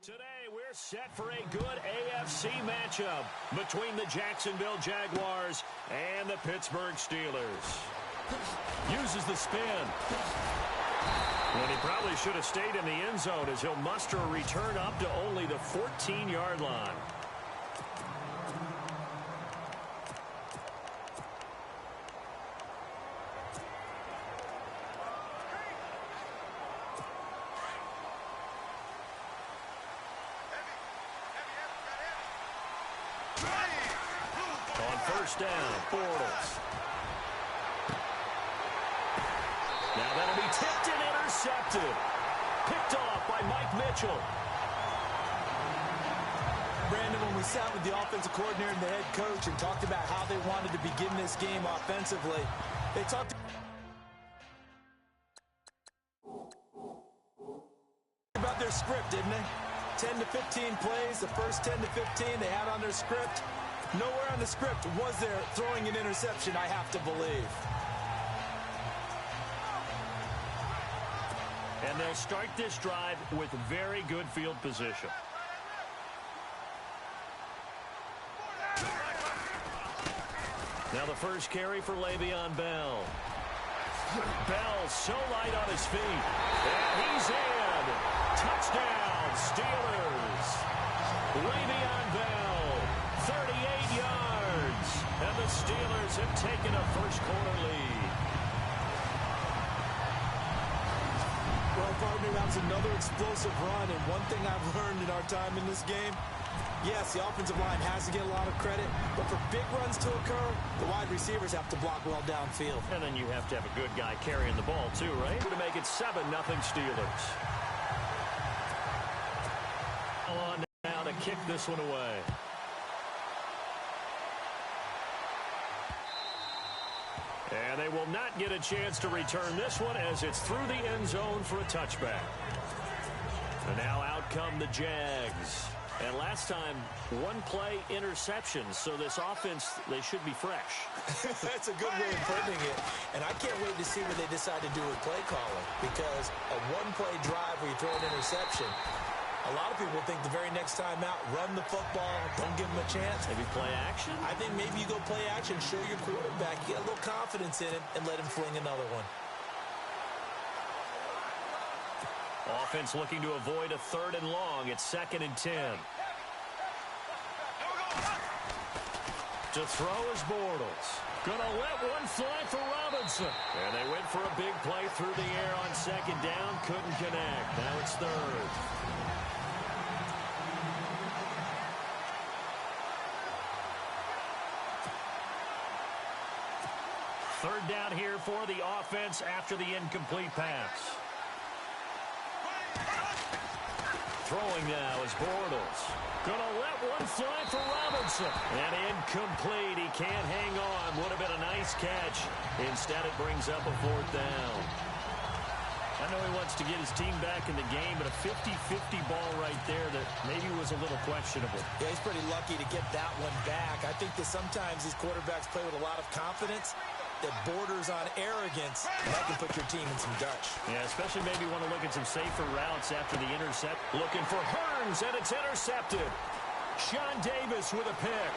Today, we're set for a good AFC matchup between the Jacksonville Jaguars and the Pittsburgh Steelers. Uses the spin. And he probably should have stayed in the end zone as he'll muster a return up to only the 14-yard line. First down, Bortles. Now that'll be tipped and intercepted. Picked off by Mike Mitchell. Brandon, when we sat with the offensive coordinator and the head coach and talked about how they wanted to begin this game offensively, they talked about their script, didn't they? 10 to 15 plays, the first 10 to 15 they had on their script. Nowhere on the script was there throwing an interception, I have to believe. And they'll start this drive with very good field position. Now the first carry for Le'Veon Bell. Bell so light on his feet. And he's in. Touchdown, Steelers. Le'Veon Bell, 38 yards. And the Steelers have taken a first-quarter lead. Well, partner, that was another explosive run. And one thing I've learned in our time in this game, yes, the offensive line has to get a lot of credit, but for big runs to occur, the wide receivers have to block well downfield. And then you have to have a good guy carrying the ball, too, right? To make it 7-0 Steelers. On now to kick this one away. And they will not get a chance to return this one as it's through the end zone for a touchback. And now out come the Jags. And last time, one play interception. So this offense, they should be fresh. That's a good way of putting it. And I can't wait to see what they decide to do with play calling. Because a one-play drive where you throw an interception, a lot of people think the very next time out, run the football, don't give them a chance. Maybe play action? I think maybe you go play action, show your quarterback, get a little confidence in him, and let him fling another one. Offense looking to avoid a 3rd and long. It's 2nd and 10. To throw is Bortles. Gonna let one fly for Robinson. And they went for a big play through the air on 2nd down. Couldn't connect. Now it's 3rd. Third down here for the offense after the incomplete pass. Throwing now is Bortles. Gonna let one fly for Robinson. And incomplete. He can't hang on. Would have been a nice catch. Instead, it brings up a 4th down. I know he wants to get his team back in the game, but a 50-50 ball right there that maybe was a little questionable. Yeah, he's pretty lucky to get that one back. I think that sometimes these quarterbacks play with a lot of confidence that borders on arrogance, and that can put your team in some dutch. Yeah, especially maybe want to look at some safer routes after the intercept. Looking for Hearns, and it's intercepted. Sean Davis with a pick.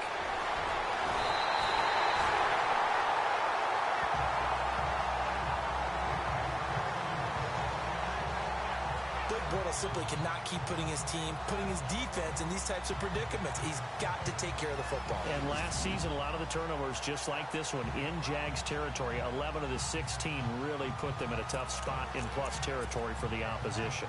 Bortles simply cannot keep putting his team, putting his defense in these types of predicaments. He's got to take care of the football. And last season, a lot of the turnovers, just like this one, in Jags territory, 11 of the 16 really put them in a tough spot in plus territory for the opposition.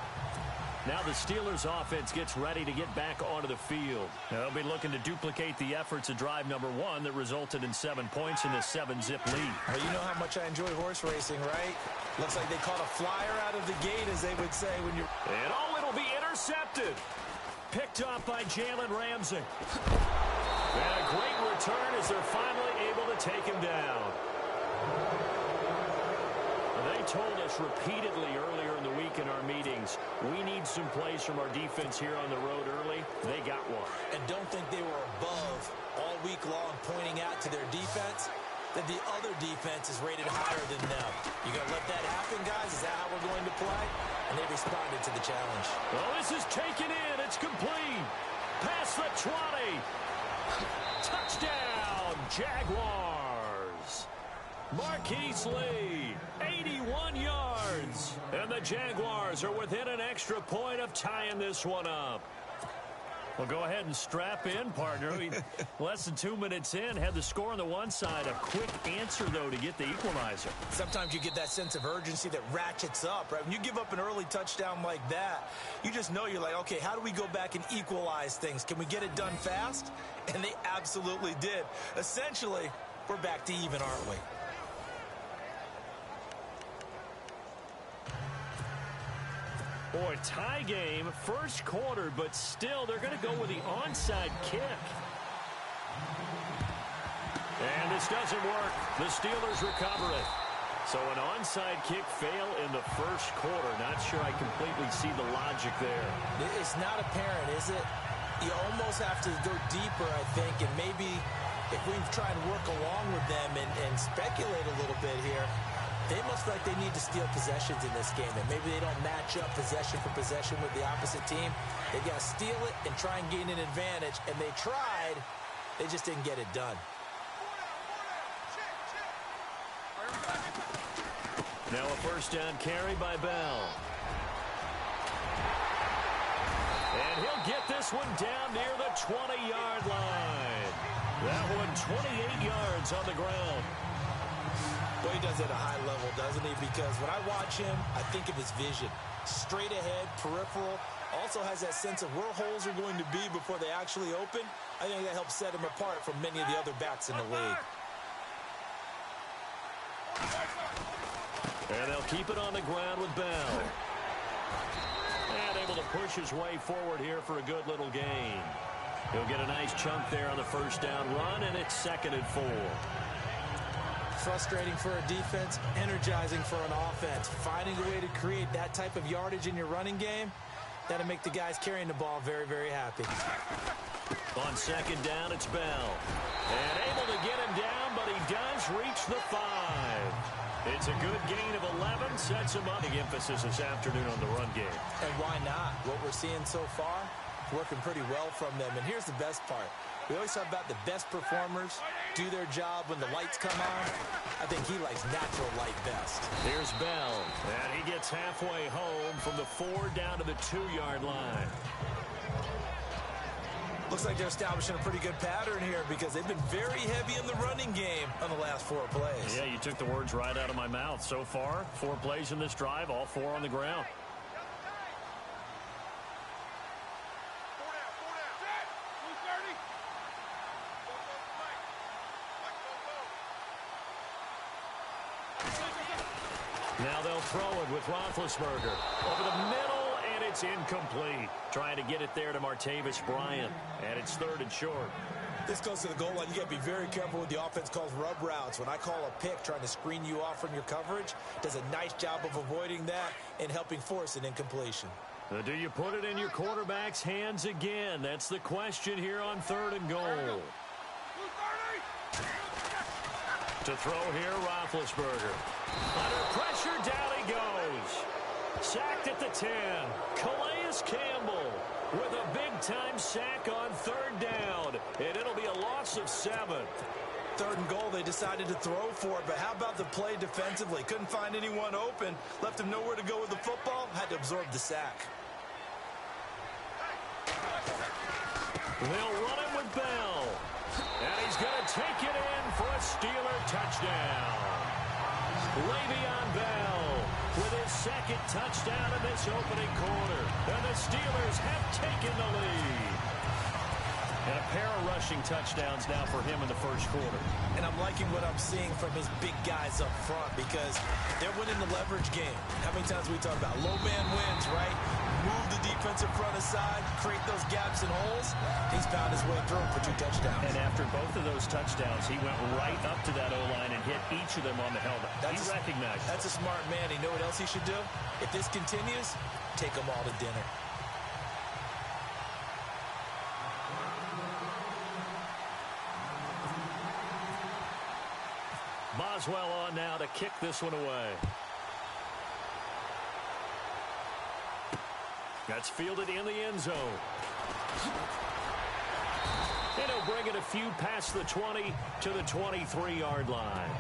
Now the Steelers offense gets ready to get back onto the field. They'll be looking to duplicate the efforts of drive number 1 that resulted in 7 points in this 7-zip lead. Well, you know how much I enjoy horse racing, right? Looks like they caught a flyer out of the gate, as they would say when you're... And it'll be intercepted. Picked up by Jalen Ramsey. And a great return as they're finally able to take him down. They told us repeatedly earlier in the week in our meetings, we need some plays from our defense here on the road early. They got one. And don't think they were above all week long pointing out to their defense that the other defense is rated higher than them. You going to let that happen, guys? Is that how we're going to play? And they responded to the challenge. Well, this is taken in at It's complete. Past the 20. Touchdown, Jaguars. Marquise Lee, 81 yards. And the Jaguars are within an extra point of tying this one up. Well, go ahead and strap in, partner. Less than 2 minutes in, had the score on the one side. A quick answer, though, to get the equalizer. Sometimes you get that sense of urgency that ratchets up, right? When you give up an early touchdown like that, you just know you're like, okay, how do we go back and equalize things? Can we get it done fast? And they absolutely did. Essentially, we're back to even, aren't we? Boy, tie game, first quarter, but still they're going to go with the onside kick. And this doesn't work. The Steelers recover it. So an onside kick fail in the first quarter. Not sure I completely see the logic there. It's not apparent, is it? You almost have to go deeper, I think, and maybe if we try and work along with them and speculate a little bit here, they must feel like they need to steal possessions in this game, and maybe they don't match up possession for possession with the opposite team. They've got to steal it and try and gain an advantage, and they tried. They just didn't get it done. Now a first down carry by Bell. And he'll get this one down near the 20-yard line. That one 28 yards on the ground. Well, he does it at a high level, doesn't he? Because when I watch him, I think of his vision. Straight ahead, peripheral. Also has that sense of where holes are going to be before they actually open. I think that helps set him apart from many of the other backs in the league. And they'll keep it on the ground with Bell. And able to push his way forward here for a good little gain. He'll get a nice chunk there on the first down run, and it's 2nd and 4. Frustrating for a defense, energizing for an offense. Finding a way to create that type of yardage in your running game, that'll make the guys carrying the ball very, very happy. On 2nd down, it's Bell. And able to get him down, but he does reach the 5. It's a good gain of 11, sets him up. The emphasis this afternoon on the run game. And why not? What we're seeing so far, working pretty well from them. And here's the best part. We always talk about the best performers do their job when the lights come on. I think he likes natural light best. Here's Bell, and he gets halfway home from the 4 down to the 2-yard line. Looks like they're establishing a pretty good pattern here because they've been very heavy in the running game on the last 4 plays. Yeah, you took the words right out of my mouth. So far, 4 plays in this drive, all 4 on the ground. Now they'll throw it with Roethlisberger. Over the middle, and it's incomplete. Trying to get it there to Martavis Bryant. And it's 3rd and short. This goes to the goal line. You got to be very careful with the offense calls rub routes. When I call a pick trying to screen you off from your coverage, does a nice job of avoiding that and helping force an incompletion. Do you put it in your quarterback's hands again? That's the question here on 3rd and goal. To throw here, Roethlisberger. Under pressure, down he goes. Sacked at the 10. Calais Campbell with a big-time sack on 3rd down. And it'll be a loss of 7. 3rd and goal, they decided to throw for it. But how about the play defensively? Couldn't find anyone open. Left him nowhere to go with the football. Had to absorb the sack. They'll run him with Bell. And he's going to take it in for a Steeler touchdown. Le'Veon Bell with his 2nd touchdown in this opening quarter. And the Steelers have taken the lead. And a pair of rushing touchdowns now for him in the first quarter. And I'm liking what I'm seeing from his big guys up front because they're winning the leverage game. How many times we talk about low man wins, right? Move the defensive front aside, create those gaps and holes. He's found his way through for 2 touchdowns. And after both of those touchdowns, he went right up to that O-line and hit each of them on the helmet. He recognized it. That's a smart man. You know what else he should do? If this continues, take them all to dinner. Boswell on now to kick this one away. That's fielded in the end zone. And he'll bring it a few past the 20 to the 23-yard line.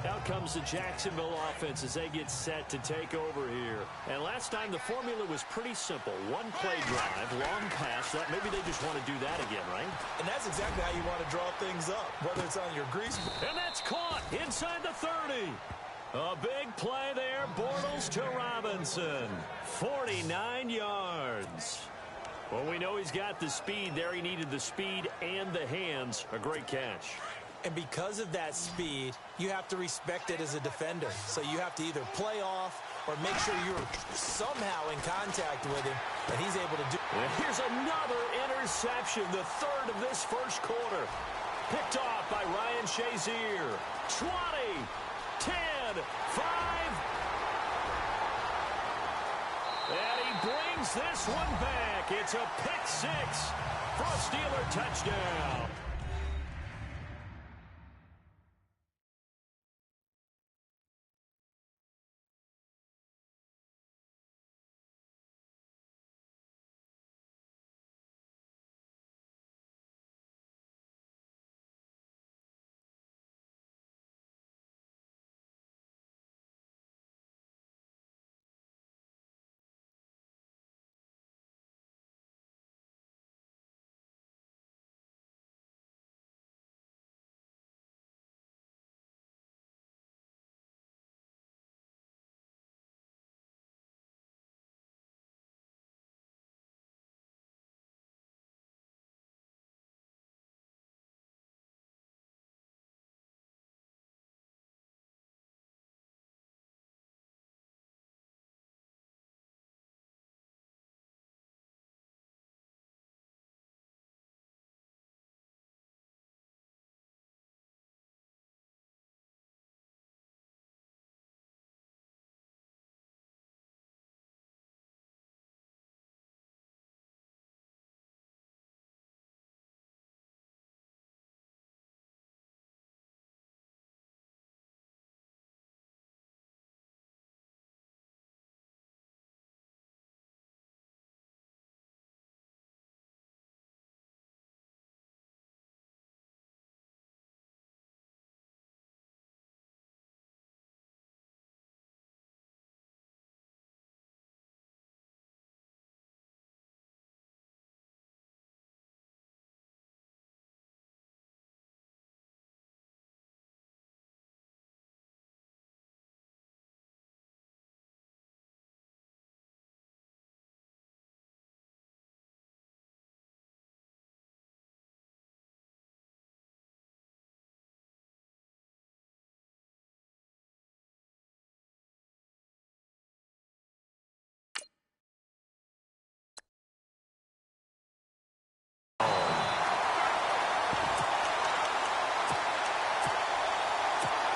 Out comes the Jacksonville offense as they get set to take over here. And last time the formula was pretty simple. One play drive, long pass. Maybe they just want to do that again, right? And that's exactly how you want to draw things up, whether it's on your grease. And that's caught inside the 30. A big play there. Bortles to Robinson. 49 yards. Well, we know he's got the speed there. He needed the speed and the hands. A great catch. And because of that speed, you have to respect it as a defender. So you have to either play off or make sure you're somehow in contact with him, and he's able to do. And here's another interception, the third of this first quarter. Picked off by Ryan Shazier. 20, 10, 5. And he brings this one back. It's a pick six for a Steeler touchdown.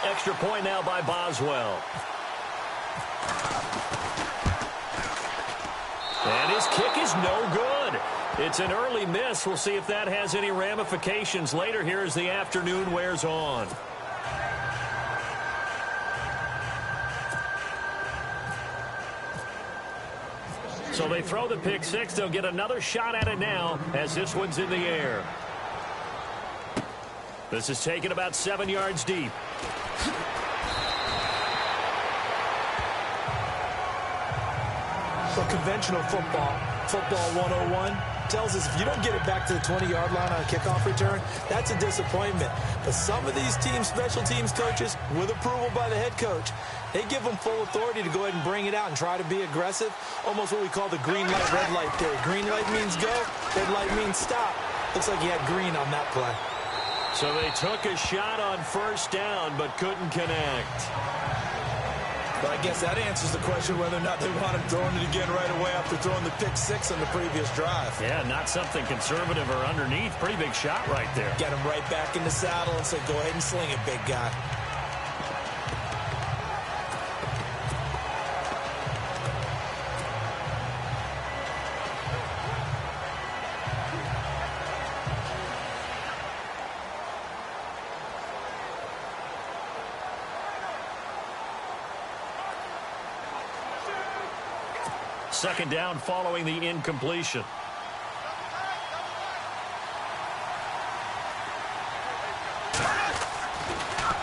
Extra point now by Boswell. And his kick is no good. It's an early miss. We'll see if that has any ramifications later here as the afternoon wears on. So they throw the pick six. They'll get another shot at it now as this one's in the air. This is taken about 7 yards deep. So conventional football 101, tells us if you don't get it back to the 20-yard line on a kickoff return, that's a disappointment. But some of these teams, special teams coaches, with approval by the head coach, they give them full authority to go ahead and bring it out and try to be aggressive, almost what we call the green light, red light theory. Green light means go, red light means stop. Looks like he had green on that play. So they took a shot on first down but couldn't connect. But I guess that answers the question whether or not they want him throwing it again right away after throwing the pick six on the previous drive. Yeah, not something conservative or underneath. Pretty big shot right there. Get him right back in the saddle and say, go ahead and sling it, big guy. Second down following the incompletion.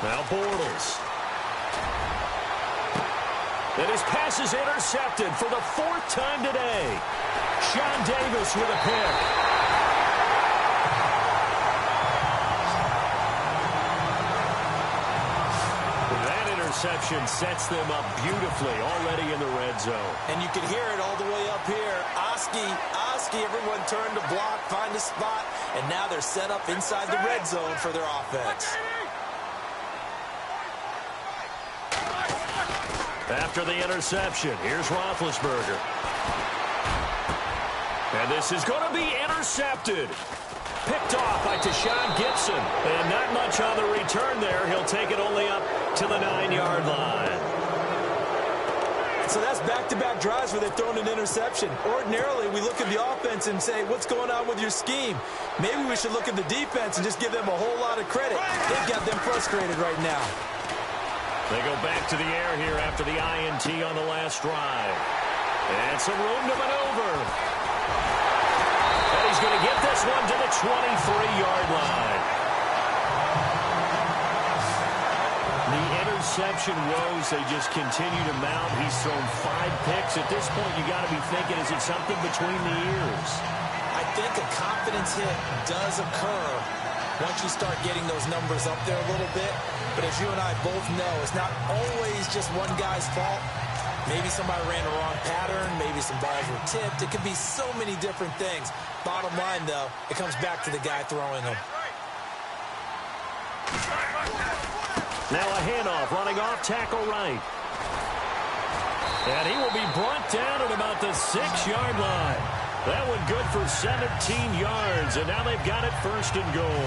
Now Bortles. And his pass is intercepted for the 4th time today. Sean Davis with a pick. Interception sets them up beautifully already in the red zone. And you can hear it all the way up here. Oski, everyone turned to block, find a spot, and now they're set up inside the red zone for their offense. After the interception, here's Roethlisberger. And this is going to be intercepted. Picked off by Deshaun Gibson. And not much on the return there. He'll take it only up to the 9-yard line. So that's back-to-back drives where they've thrown an interception. Ordinarily, we look at the offense and say, what's going on with your scheme? Maybe we should look at the defense and just give them a whole lot of credit. They've got them frustrated right now. They go back to the air here after the INT on the last drive. And some room to maneuver. And he's going to get this one to the 23-yard line. The interception woes, they just continue to mount. He's thrown 5 picks. At this point, you got to be thinking, is it something between the ears? I think a confidence hit does occur once you start getting those numbers up there a little bit. But as you and I both know, it's not always just one guy's fault. Maybe somebody ran the wrong pattern. Maybe some balls were tipped. It could be so many different things. Bottom line, though, it comes back to the guy throwing them. Now a handoff, running off tackle right. And he will be brought down at about the 6-yard line. That one good for 17 yards, and now they've got it 1st and goal.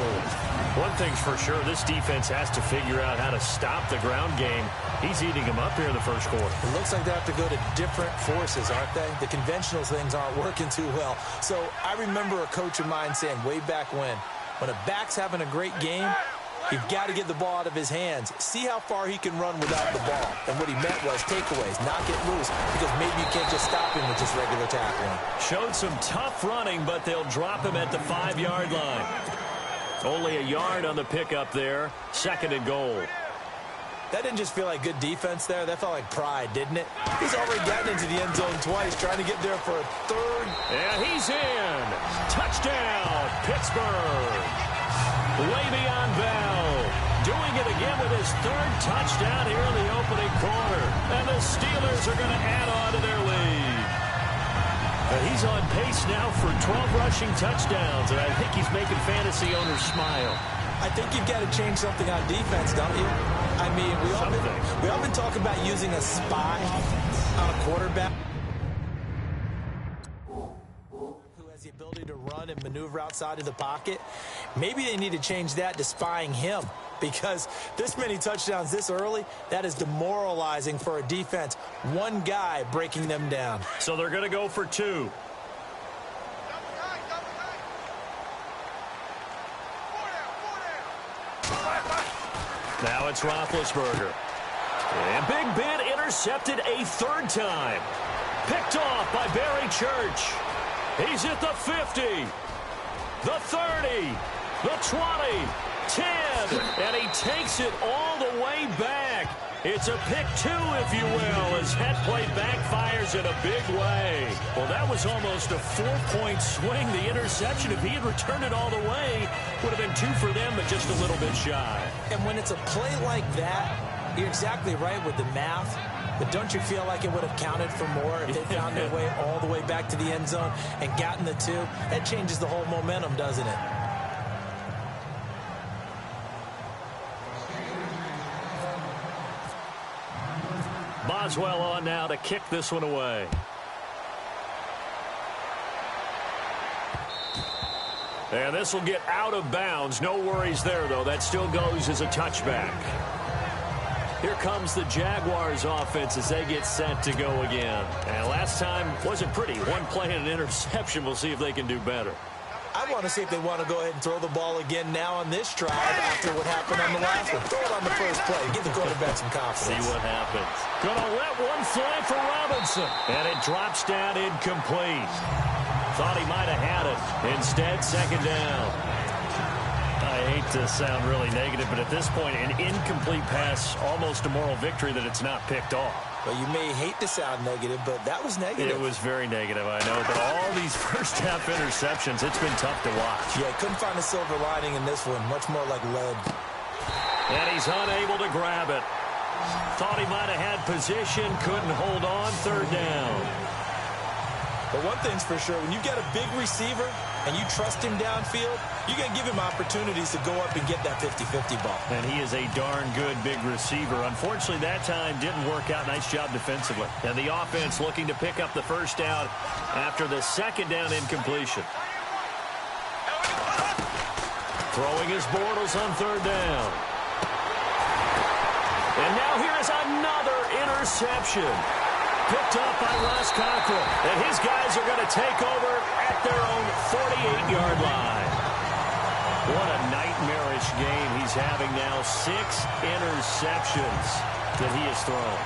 One thing's for sure, this defense has to figure out how to stop the ground game. He's eating them up here in the first quarter. It looks like they have to go to different forces, aren't they? The conventional things aren't working too well. So I remember a coach of mine saying way back when a back's having a great game, you've got to get the ball out of his hands. See how far he can run without the ball. And what he meant was takeaways, not get loose, because maybe you can't just stop him with just regular tackling. Showed some tough running, but they'll drop him at the 5-yard line. Only a yard on the pickup there. 2nd and goal. That didn't just feel like good defense there. That felt like pride, didn't it? He's already gotten into the end zone twice, trying to get there for a 3rd. And he's in. Touchdown, Pittsburgh. Le'Veon Bell doing it again with his 3rd touchdown here in the opening quarter. And the Steelers are going to add on to their lead. And he's on pace now for 12 rushing touchdowns, and I think he's making fantasy owners smile. I think you've got to change something on defense, don't you? I mean, we often talk about using a spy on a quarterback who has the ability to run and maneuver outside of the pocket. Maybe they need to change that to spying him, because this many touchdowns this early, that is demoralizing for a defense. One guy breaking them down. So they're going to go for 2. Now it's Roethlisberger. And Big Ben intercepted a 3rd time. Picked off by Barry Church. He's at the 50, the 30, the 20, 10, and he takes it all the way back. It's a pick 2, if you will, as that play backfires in a big way. Well, that was almost a 4-point swing. The interception, if he had returned it all the way, would have been 2 for them, but just a little bit shy. And when it's a play like that, you're exactly right with the math. But don't you feel like it would have counted for more if they found their way all the way back to the end zone and gotten the 2? That changes the whole momentum, doesn't it? Boswell on now to kick this one away. And this will get out of bounds. No worries there, though. That still goes as a touchback. Here comes the Jaguars offense as they get set to go again. And last time wasn't pretty. One play and an interception. We'll see if they can do better. I want to see if they want to go ahead and throw the ball again now on this drive after what happened on the last one. Throw it on the first play. Give the quarterback some confidence. See what happens. Gonna let one fly for Robinson. And it drops down incomplete. Thought he might have had it. Instead, second down. I hate to sound really negative, but at this point, an incomplete pass, almost a moral victory that it's not picked off. Well, you may hate to sound negative, but that was negative. It was very negative, I know. But all these first-half interceptions, it's been tough to watch. Yeah, couldn't find a silver lining in this one. Much more like lead. And he's unable to grab it. Thought he might have had position, couldn't hold on, third down. But one thing's for sure, when you get a big receiver and you trust him downfield, you're going to give him opportunities to go up and get that 50-50 ball. And he is a darn good big receiver. Unfortunately, that time didn't work out. Nice job defensively. And the offense looking to pick up the first down after the second down incompletion. Throwing his Bortles on third down. And now here is another interception. Picked up by Ross Cockrell. And his guys are going to take over at their own 48-yard line. What a nightmarish game he's having now. 6 interceptions that he has thrown.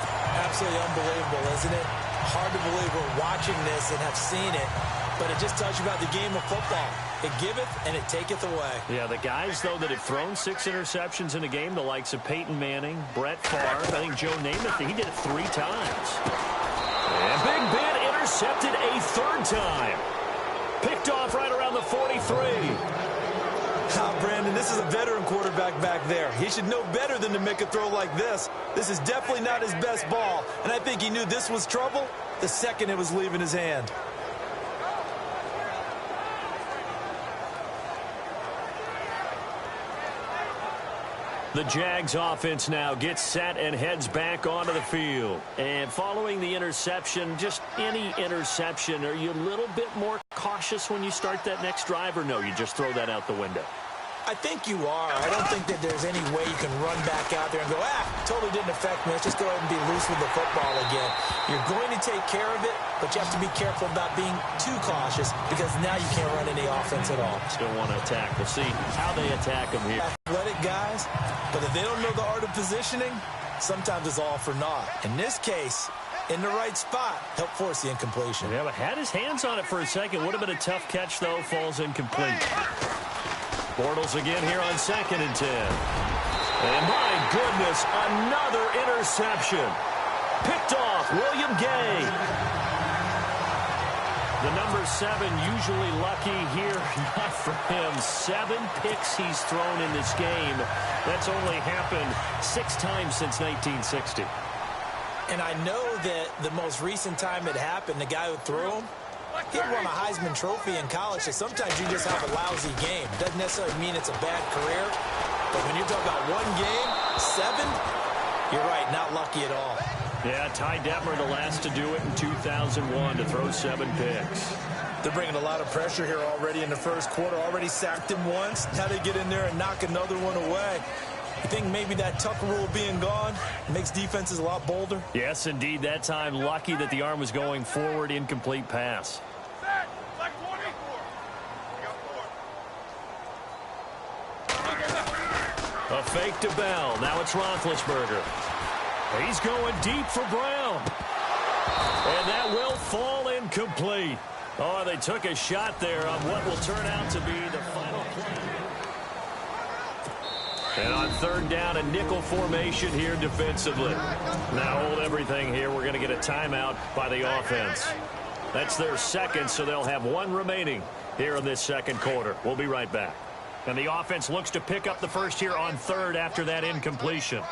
Absolutely unbelievable, isn't it? Hard to believe we're watching this and have seen it. But it just tells you about the game of football. It giveth and it taketh away. Yeah, the guys, though, that have thrown 6 interceptions in a game, the likes of Peyton Manning, Brett Favre, I think Joe Namath, he did it 3 times. And Big Ben intercepted a third time. Picked off right around the 43. Brandon, this is a veteran quarterback back there. He should know better than to make a throw like this. This is definitely not his best ball. And I think he knew this was trouble the second it was leaving his hand. The Jags offense now gets set and heads back onto the field. And following the interception, just any interception, are you a little bit more cautious when you start that next drive, or no, you just throw that out the window? I think you are. I don't think that there's any way you can run back out there and go, totally didn't affect me. Let's just go ahead and be loose with the football again. You're going to take care of it, but you have to be careful about being too cautious because now you can't run any offense at all. Still want to attack. We'll see how they attack them here. Athletic guys, but if they don't know the art of positioning, sometimes it's all for naught. In this case, in the right spot, help force the incompletion. Yeah, but had his hands on it for a second. Would have been a tough catch, though. Falls incomplete. Bortles again here on 2nd and 10. And my goodness, another interception. Picked off William Gay. The number 7 usually lucky here. Not for him. 7 picks he's thrown in this game. That's only happened 6 times since 1960. And I know that the most recent time it happened, the guy who threw him, he won a Heisman Trophy in college, so sometimes you just have a lousy game. Doesn't necessarily mean it's a bad career, but when you're talking about one game, 7, you're right, not lucky at all. Yeah, Ty Detmer, the last to do it in 2001, to throw 7 picks. They're bringing a lot of pressure here already in the first quarter. Already sacked him once. Now they get in there and knock another one away. You think maybe that Tucker rule being gone makes defenses a lot bolder? Yes, indeed. That time, lucky that the arm was going forward, incomplete pass. A fake to Bell. Now it's Roethlisberger. He's going deep for Brown. And that will fall incomplete. Oh, they took a shot there on what will turn out to be the final play. And on 3rd down, a nickel formation here defensively. Now hold everything here. We're going to get a timeout by the offense. That's their 2nd, so they'll have 1 remaining here in this 2nd quarter. We'll be right back. And the offense looks to pick up the first here on 3rd after that incompletion.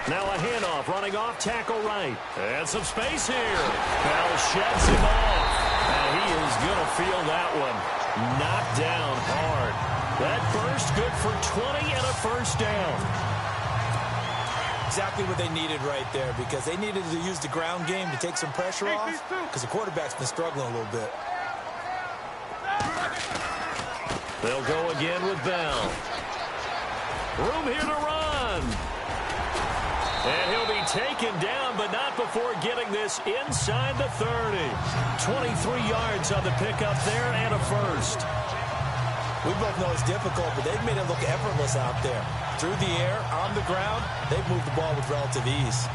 Now a handoff, running off, tackle right. And some space here. Bell sheds him off. And he is going to feel that one. Knocked down hard. That burst good for 20 and a first down. Exactly what they needed right there, because they needed to use the ground game to take some pressure off, because the quarterback's been struggling a little bit. They'll go again with Bell. Room here to run. And he'll be taken down, but not before getting this inside the 30. 23 yards on the pickup there and a first. We both know it's difficult, but they've made it look effortless out there. Through the air, on the ground, they've moved the ball with relative ease.